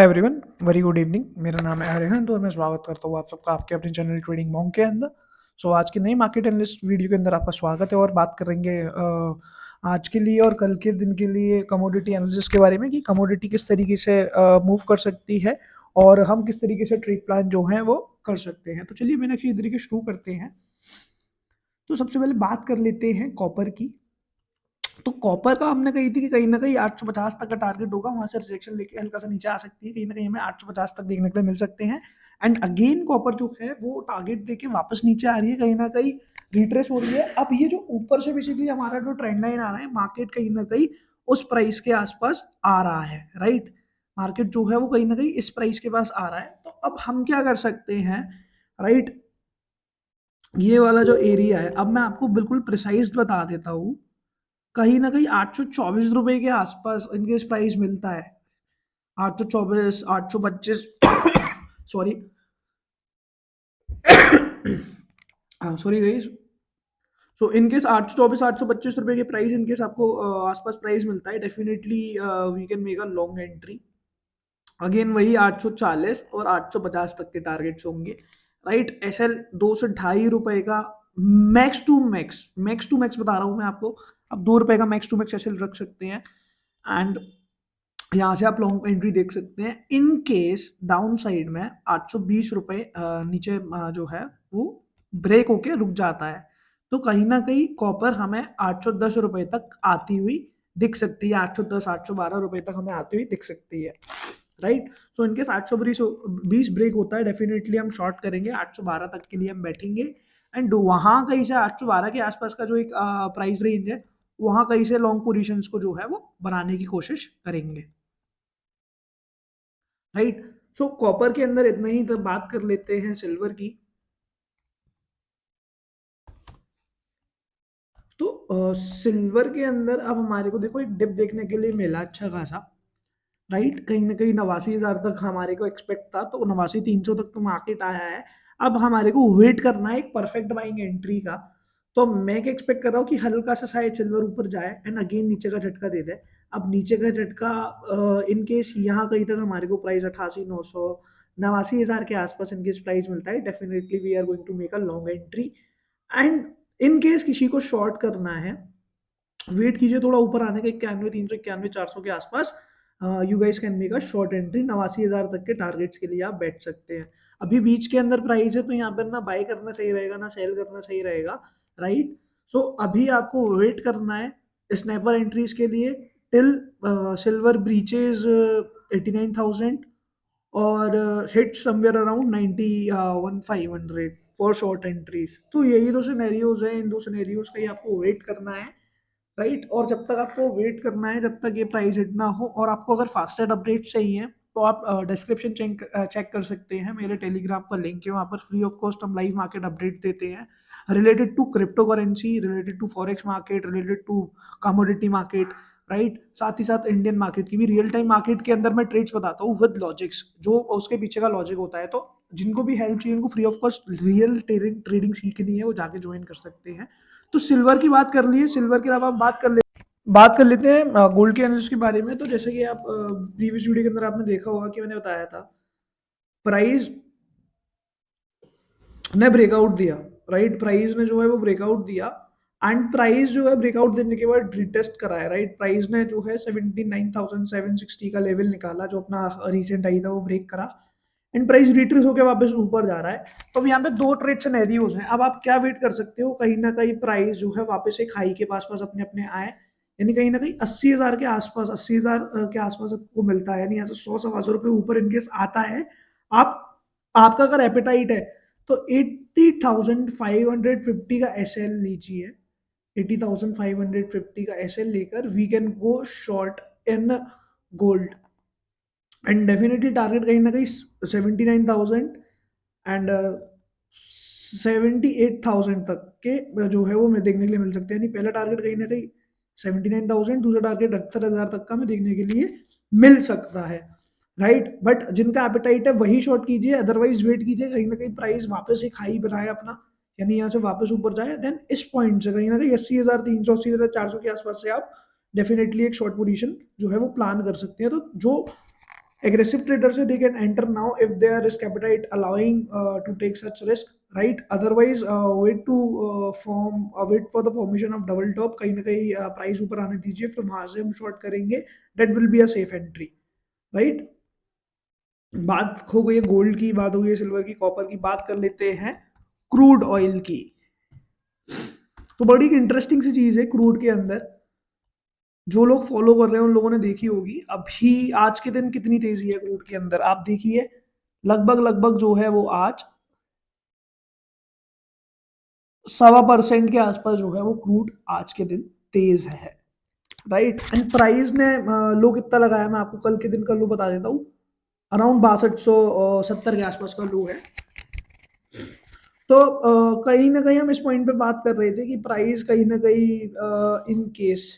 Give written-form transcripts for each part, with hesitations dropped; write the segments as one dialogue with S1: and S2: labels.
S1: Hi everyone, very good evening. मेरा नाम है अरिहंत और मैं स्वागत करता हूँ आप सबका आपके अपने चैनल ट्रेडिंग मॉन्क के अंदर। आज की नई मार्केट एनालिस्ट वीडियो के अंदर आपका स्वागत है और बात करेंगे आज के लिए और कल के दिन के लिए कमोडिटी एनालिसिस के बारे में कि कमोडिटी किस तरीके से मूव कर सकती है और हम किस तरीके से ट्रेड प्लान जो है वो कर सकते हैं। तो चलिए मैंने इसी तरीके शुरू करते हैं। तो सबसे पहले बात कर लेते हैं कॉपर की। तो कॉपर का हमने कही थी कि कहीं ना कहीं 850 तक का टारगेट होगा, वहां से रिजेक्शन लेके हल्का सा नीचे आ सकती है, कहीं ना कहीं हमें 850 तक देखने के लिए मिल सकते हैं। एंड अगेन कॉपर जो है वो टारगेट देके वापस नीचे आ रही है, कहीं ना कहीं रिट्रेस हो रही है। अब ये जो ऊपर से बेसिकली हमारा जो ट्रेंड लाइन आ रहा है, मार्केट कहीं ना कहीं उस प्राइस के आसपास आ रहा है, राइट। मार्केट जो है वो कहीं ना कहीं इस प्राइस के पास आ रहा है। तो अब हम क्या कर सकते हैं, राइट। ये वाला जो एरिया है, अब मैं आपको बिल्कुल प्रिसाइज बता देता हूँ। कहीं ना कहीं 824 रुपए के आसपास इनके प्राइस मिलता है। 824, 825 sorry sorry guys. So in case 824, 825 रुपए के प्राइस इनकेस आपको आसपास प्राइस मिलता है, definitely we can make a long entry. Again वही 840 और 850 तक के टारगेट्स होंगे, राइट। एसएल 2 से 2.5 रुपए का मैक्स टू मैक्स बता रहा हूँ मैं आपको। अब 2 रुपए का मैक्स टू मैक्स एसएल रख सकते हैं। एंड यहाँ से आप लॉन्ग एंट्री देख सकते हैं। इन केस डाउन साइड में 820 रुपए नीचे जो है वो ब्रेक होके रुक जाता है, तो कहीं ना कहीं कॉपर हमें 810 रुपए तक आती हुई दिख सकती है। 810, 812 रुपए तक हमें आती हुई दिख सकती है, राइट। सो इनकेस 820 ब्रेक होता है, डेफिनेटली हम शॉर्ट करेंगे। 812 तक के लिए हम बैठेंगे। एंड वहां कहीं से 812 के आसपास का जो एक प्राइस रेंज है, वहां कहीं से लॉन्ग पोजीशंस को जो है वो बनाने की कोशिश करेंगे, राइट। सो कॉपर के अंदर इतना ही। तो बात कर लेते हैं सिल्वर की। तो सिल्वर के अंदर अब हमारे को देखो एक डिप देखने के लिए मिला अच्छा खासा, राइट। कहीं ना कहीं 89,000 तक हमारे को एक्सपेक्ट था, तो 89,300 तक तो मार्केट आया है। अब हमारे को वेट करना है एक परफेक्ट बाइंग एंट्री का। तो मैं क्या एक्सपेक्ट कर रहा हूँ कि हल्का सा शायद सिल्वर ऊपर जाए एंड अगेन नीचे का झटका दे दे। अब नीचे का झटका इन केस यहाँ कहीं तक हमारे को प्राइस 88,900, 89,000 के आसपास इनकेस प्राइस मिलता है, definitely we are going to make a long entry. And in case किसी को शॉर्ट करना है, वेट कीजिए थोड़ा ऊपर आने का, 91,300, 91,400 के आसपास। You guys can make a short entry. 89,000 तक के टारगेट्स के लिए आप बैठ सकते हैं। अभी बीच के अंदर प्राइस है, तो यहाँ पर ना बाय करना सही रहेगा ना सेल करना सही रहेगा, राइट। सो अभी आपको वेट करना है स्नैपर एंट्रीज के लिए टिल सिल्वर ब्रीचेज 89,000 और hit somewhere around 91,500 for short entries. तो यही दो सिनेरियोज हैं, इन दो सिनेरियोज का ही आपको वेट करना है, राइट। और जब तक आपको वेट करना है, जब तक ये प्राइस हिट ना हो, और आपको अगर फास्टेड अपडेट चाहिए तो आप डिस्क्रिप्शन चेक कर सकते हैं। मेरे टेलीग्राम का लिंक है, वहाँ पर फ्री ऑफ कॉस्ट हम लाइव मार्केट अपडेट देते हैं related to crypto currency, related to forex market, related to commodity market, right. साथ ही साथ इंडियन मार्केट की भी रियल टाइम मार्केट के अंदर मैं ट्रेड्स बताता हूँ विद लॉजिक्स, जो उसके पीछे का लॉजिक होता है। तो जिनको भी हेल्प चाहिए, उनको free of cost real trading सीखनी है, वो जाके ज्वाइन कर सकते हैं। तो सिल्वर की बात कर ली, सिल्वर के अलावा हम बात कर लेते हैं गोल्ड के एनालिसिस के बारे में। तो जैसे कि आप प्रीवियस वीडियो के अंदर आपने देखा होगा कि मैंने बताया था, प्राइस ने ब्रेकआउट दिया, राइट। प्राइस ने जो है वो ब्रेकआउट दिया एंड प्राइस जो है ब्रेकआउट देने के बाद रिटेस्ट करा है, राइट। प्राइस ने जो है 79,760 का लेवल निकाला, जो अपना रिसेंट आई था, वो ब्रेक करा एंड प्राइस रिट्रेस होकर वापस ऊपर जा रहा है। तो अब यहाँ पे दो ट्रेड सिनेरियोज हैं। अब आप क्या वेट कर सकते हो, कहीं ना कहीं प्राइस जो है वापस एक हाई के पास पास अपने अपने आए, यानी कहीं ना कहीं 80,000 के आसपास, 80,000 के आसपास आपको मिलता है, यानी यहाँ से 100 सवा 100 रुपये ऊपर इनकेस आता है। आप आपका अगर एपेटाइट है तो 80,550 का एस एल लीजिए। 80,550 का एस एल लेकर we can go short in gold and definitely target कहीं ना कहीं 79,000 एंड 78,000 तक के जो है वो मैं देखने के लिए मिल सकते हैं। यानी पहला टारगेट कहीं ना कहीं 79,000, दूसरा टारगेट 78,000 तक का मैं देखने के लिए मिल सकता है, राइट। बट जिनका एपेटाइट है वही शॉर्ट कीजिए, अदरवाइज वेट कीजिए कहीं ना कहीं प्राइस वापस एक हाई बनाए अपना, यानी यहाँ से वापस ऊपर जाए। देन इस पॉइंट से कहीं ना कहीं 80,300, 80,400 के आसपास से आप डेफिनेटली एक शॉर्ट पोजीशन जो है वो प्लान कर सकते हैं। तो जो Aggressive traders they can enter now if their risk appetite allowing to take such risk, right? Otherwise wait for the formation of double top, कहीं ना कहीं प्राइस ऊपर आने दीजिए, फिर वहां से हम शॉर्ट करेंगे, that will be a safe entry, right? बात हो गई है गोल्ड की, बात हो गई है सिल्वर की, कॉपर की, बात कर लेते हैं क्रूड ऑयल की। तो बड़ी इंटरेस्टिंग सी चीज है क्रूड के अंदर, जो लोग फॉलो कर रहे हैं उन लोगों ने देखी होगी अभी आज के दिन कितनी तेजी है क्रूड के अंदर, आप देखिए लगभग लगभग जो है वो आज 1.25% के आसपास जो है वो क्रूड आज के दिन तेज है, राइट? एंड प्राइस ने लो कितना लगाया, मैं आपको कल के दिन का लो बता देता हूँ, अराउंड 6270 के आसपास का लो है। तो कहीं ना कहीं हम इस पॉइंट पे बात कर रहे थे कि प्राइस कहीं ना कहीं in case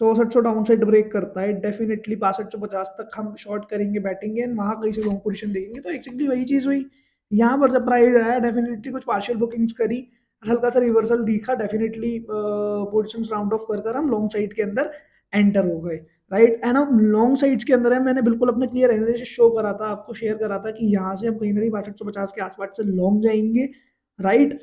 S1: 6400 down side break करता है, डेफिनेटली 6250 तक हम शॉर्ट करेंगे, बैटिंग एंड वहां कहीं से लॉन्ग पोजीशन देंगे। तो एक्चुअली वही चीज हुई, यहाँ पर जब प्राइस आया डेफिनेटली कुछ पार्शियल बुकिंग्स करी, हल्का सा रिवर्सल दिखा, डेफिनेटली पोजिशन राउंड ऑफ कर कर हम लॉन्ग साइड के अंदर एंटर हो गए, राइट? एंड हम लॉन्ग साइड्स के अंदर है, मैंने बिल्कुल अपने क्लियर एनालिसिस शो करा था, आपको शेयर करा था कि यहाँ से हम कहीं ना कहीं 6250 के आसपास से लॉन्ग जाएंगे, राइट?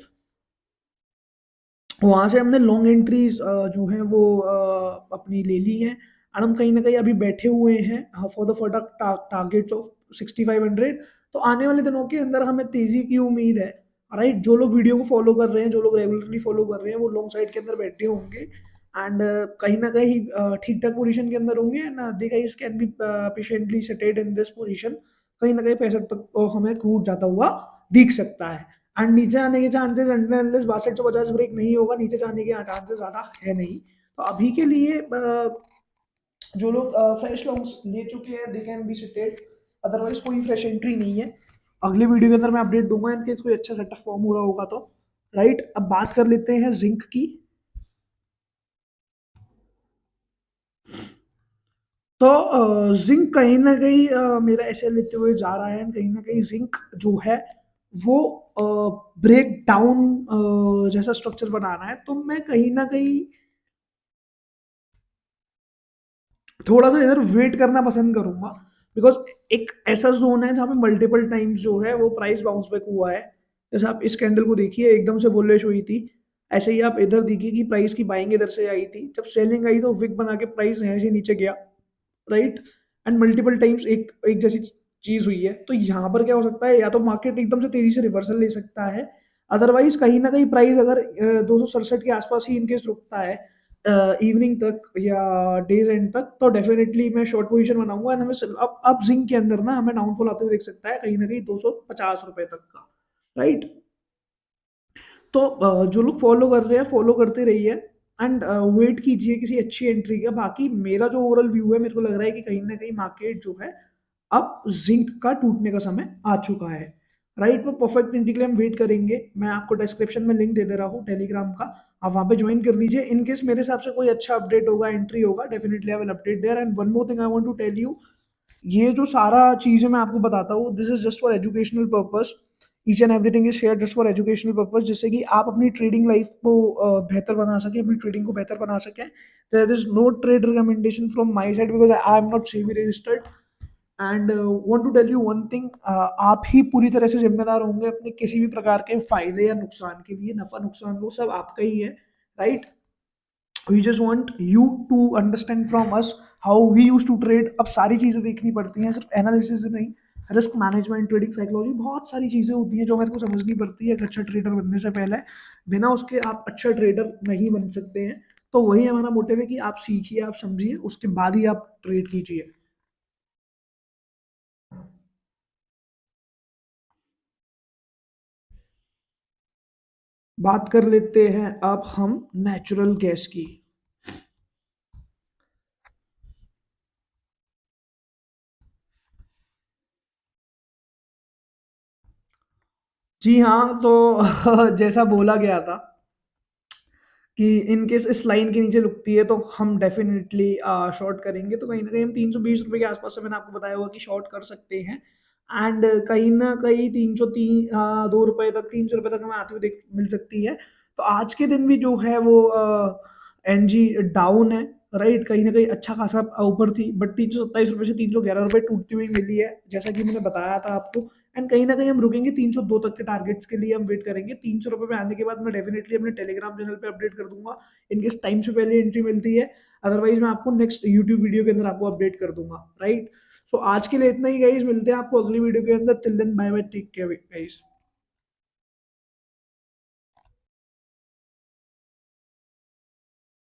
S1: वहां से हमने लॉन्ग एंट्रीज जो है वो अपनी ले ली है, और हम कहीं ना कहीं अभी बैठे हुए हैं for the for targets of 6500। तो आने वाले दिनों के अंदर हमें तेजी की उम्मीद है, राइट? जो लोग वीडियो को फॉलो कर रहे हैं, जो लोग रेगुलरली फॉलो कर रहे हैं, वो लॉन्ग साइड के अंदर बैठे होंगे एंड कहीं ना कहीं ठीक ठाक पोजीशन के अंदर होंगे, and they guys can be patiently settled in this position. कहीं ना कहीं 65 तक हमें क्रूड जाता हुआ दिख सकता है, एंड नीचे आने के चांसेस अनलेस 6250 ब्रेक नहीं होगा, नीचे जाने के चांसेस ज्यादा है नहीं। तो अभी के लिए जो लोग फ्रेश लॉन्ग्स ले चुके हैं they can be seated, otherwise कोई फ्रेश एंट्री नहीं है। अगली वीडियो के अंदर मैं अपडेट दूंगा इनके कोई अच्छा सेटअप फॉर्म हो रहा होगा तो, राइट? अब बात कर लेते हैं जिंक की। तो जिंक कहीं ना कहीं मेरा ऐसे लेते हुए जा रहा है, कहीं ना कहीं जिंक जो है वो ब्रेक डाउन जैसा स्ट्रक्चर बनाना है, तो मैं कहीं ना कहीं थोड़ा सा इधर वेट करना पसंद करूंगा, बिकॉज एक ऐसा जोन है जहाँ पे मल्टीपल टाइम्स जो है वो प्राइस बाउंस बैक हुआ है। जैसे आप इस कैंडल को देखिए, एकदम से बुलिश हुई थी, ऐसे ही आप इधर देखिए कि प्राइस की बाइंग इधर से आई थी, जब सेलिंग आई तो विक बना के प्राइस यहाँ से नीचे गया, राइट? एंड मल्टीपल टाइम्स एक एक जैसी चीज हुई है, तो यहाँ पर क्या हो सकता है, या तो मार्केट एकदम से तेजी से रिवर्सल ले सकता है, अदरवाइज कहीं ना कहीं प्राइस अगर 267 के आसपास ही इनकेस रुकता है इवनिंग तक या डेज एंड तक, तो डेफिनेटली मैं शॉर्ट पोजीशन बनाऊंगा, एंड हमें अब जिंक के अंदर ना हमें डाउनफॉल आते हुए देख सकता है कहीं ना कहीं 250 रुपए तक का, राइट? तो जो लोग फॉलो कर रहे हैं फॉलो करते रहिए, एंड वेट कीजिए किसी अच्छी एंट्री का। बाकी मेरा जो ओवरऑल व्यू है, मेरे को लग रहा है कि कहीं ना कहीं मार्केट जो है अब जिंक का टूटने का समय आ चुका है, राइट? वो परफेक्ट एंट्री के लिए हम वेट करेंगे, मैं आपको डिस्क्रिप्शन में लिंक दे दे रहा हूँ टेलीग्राम का, आप वहाँ पे ज्वाइन कर लीजिए। इन केस मेरे हिसाब से कोई अच्छा अपडेट होगा, एंट्री होगा, definitely I will update there. And one more thing I want to tell you, ये जो सारा चीज़ है मैं आपको बताता हूँ, this is just for educational purpose, each and everything is share just for educational purpose, जिससे कि आप अपनी ट्रेडिंग लाइफ को बेहतर बना सके, अपनी ट्रेडिंग को बेहतर बना सकें। There is no trade recommendation from my side, because I am not SEBI registered, and want to tell you one thing, आप ही पूरी तरह से जिम्मेदार होंगे अपने किसी भी प्रकार के फायदे या नुकसान के लिए, नफा नुकसान वो सब आपका ही है, right? We just want you to understand from us how we use to trade. अब सारी चीज़ें देखनी पड़ती हैं, सिर्फ एनालिसिस नहीं, रिस्क मैनेजमेंट, ट्रेडिंग साइकोलॉजी, बहुत सारी चीज़ें होती हैं जो मेरे को समझनी पड़ती है एक अच्छा ट्रेडर बनने से पहले। बिना उसके आप अच्छा ट्रेडर नहीं बन सकते हैं। तो वही हमारा मोटिव है कि आप सीखिए, आप समझिए, उसके बाद ही आप ट्रेड कीजिए। बात कर लेते हैं अब हम नेचुरल गैस की। जी हाँ, तो जैसा बोला गया था कि इन केस इस लाइन के नीचे रुकती है तो हम डेफिनेटली शॉर्ट करेंगे, तो कहीं ना कहीं हम 320 रुपए के आसपास से, मैंने आपको बताया हुआ कि शॉर्ट कर सकते हैं। एंड कहीं ना कहीं 302 रुपए तक, 300 रुपए तक हमें आती हुई देख मिल सकती है। तो आज के दिन भी जो है वो एनजी डाउन है, राइट, कहीं ना कहीं अच्छा खासा ऊपर थी, बट 327 रुपये से 311 रुपये टूटती हुई मिली है, जैसा कि मैंने बताया था आपको। एंड कहीं ना कहीं हम रुकेंगे 302 तक के टारगेट्स के लिए, हम वेट करेंगे 300 रुपये में आने के बाद मैं डेफिनेटली अपने टेलीग्राम चैनल पे अपडेट कर दूंगा, इनकेस टाइम से पहले एंट्री मिलती है। अदरवाइज मैं आपको नेक्स्ट यूट्यूब वीडियो के अंदर आपको अपडेट कर दूंगा, राइट। सो आज के लिए इतना ही गाइस, मिलते हैं आपको अगली वीडियो के अंदर। Till then bye bye, take care guys.